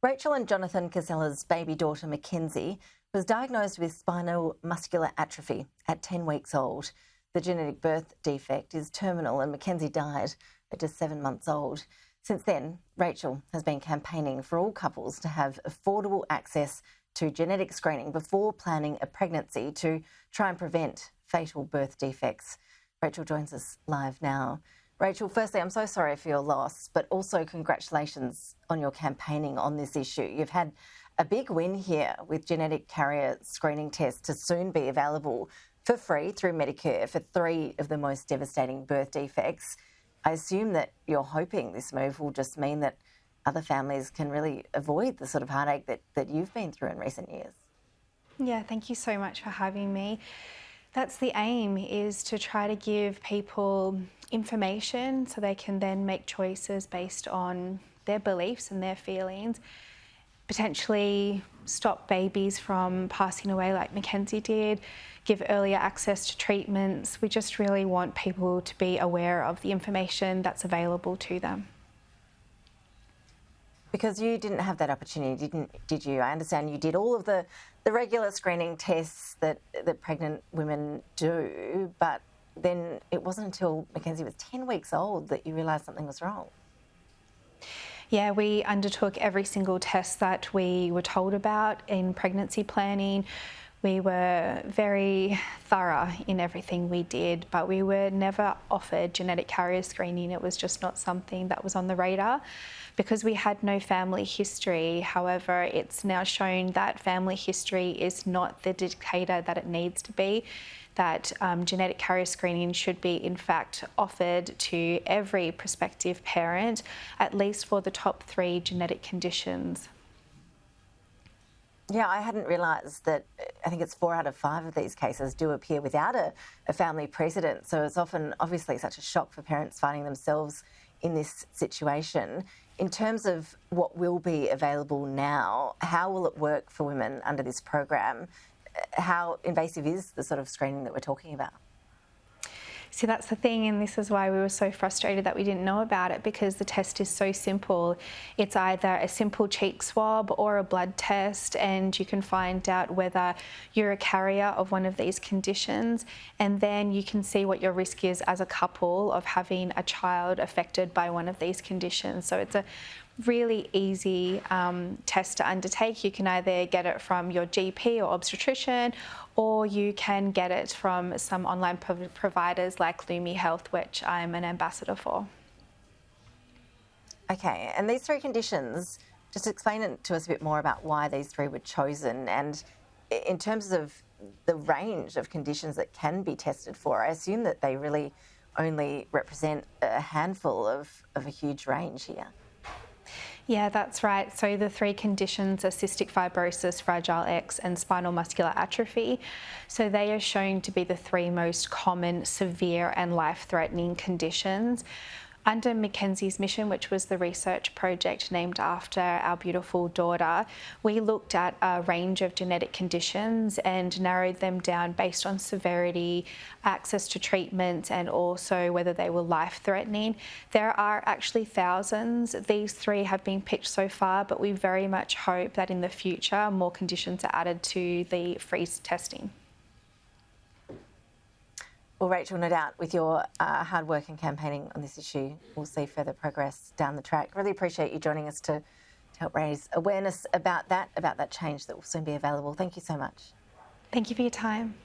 Rachael and Jonathan Casella's baby daughter, Mackenzie, was diagnosed with spinal muscular atrophy at 10 weeks old. The genetic birth defect is terminal and Mackenzie died at just 7 months old. Since then, Rachael has been campaigning for all couples to have affordable access to genetic screening before planning a pregnancy to try and prevent fatal birth defects. Rachael joins us live now. Rachael, firstly, I'm so sorry for your loss, but also congratulations on your campaigning on this issue. You've had a big win here with genetic carrier screening tests to soon be available for free through Medicare for 3 of the most devastating birth defects. I assume that you're hoping this move will just mean that other families can really avoid the sort of heartache that you've been through in recent years. Yeah, thank you so much for having me. That's the aim, is to try to give people information so they can then make choices based on their beliefs and their feelings, potentially stop babies from passing away like Mackenzie did, give earlier access to treatments. We just really want people to be aware of the information that's available to them. Because you didn't have that opportunity, did you? I understand you did all of the regular screening tests that pregnant women do, but then it wasn't until Mackenzie was 10 weeks old that you realised something was wrong. Yeah, we undertook every single test that we were told about in pregnancy planning. We were very thorough in everything we did, but we were never offered genetic carrier screening. It was just not something that was on the radar because we had no family history. However, it's now shown that family history is not the dictator that it needs to be, that genetic carrier screening should be in fact offered to every prospective parent, at least for the top 3 genetic conditions. Yeah, I hadn't realised that. I think it's 4 out of 5 of these cases do appear without a family precedent. So it's often obviously such a shock for parents finding themselves in this situation. In terms of what will be available now, how will it work for women under this program? How invasive is the sort of screening that we're talking about? See, that's the thing, and this is why we were so frustrated that we didn't know about it, because the test is so simple. It's either a simple cheek swab or a blood test, and you can find out whether you're a carrier of one of these conditions, and then you can see what your risk is as a couple of having a child affected by one of these conditions. So it's a really easy test to undertake. You can either get it from your GP or obstetrician, or you can get it from some online providers like Lumi Health, which I'm an ambassador for. Okay, and these 3 conditions, just explain it to us a bit more about why these 3 were chosen, and in terms of the range of conditions that can be tested for. I assume that they really only represent a handful of a huge range here. Yeah, that's right. So the 3 conditions are cystic fibrosis, Fragile X, and spinal muscular atrophy. So they are shown to be the 3 most common, severe and life-threatening conditions. Under Mackenzie's mission, which was the research project named after our beautiful daughter, we looked at a range of genetic conditions and narrowed them down based on severity, access to treatment, and also whether they were life-threatening. There are actually thousands. These 3 have been picked so far, but we very much hope that in the future more conditions are added to the free testing. Well, Rachael, no doubt with your hard work and campaigning on this issue, we'll see further progress down the track. Really appreciate you joining us to help raise awareness about that change that will soon be available. Thank you so much. Thank you for your time.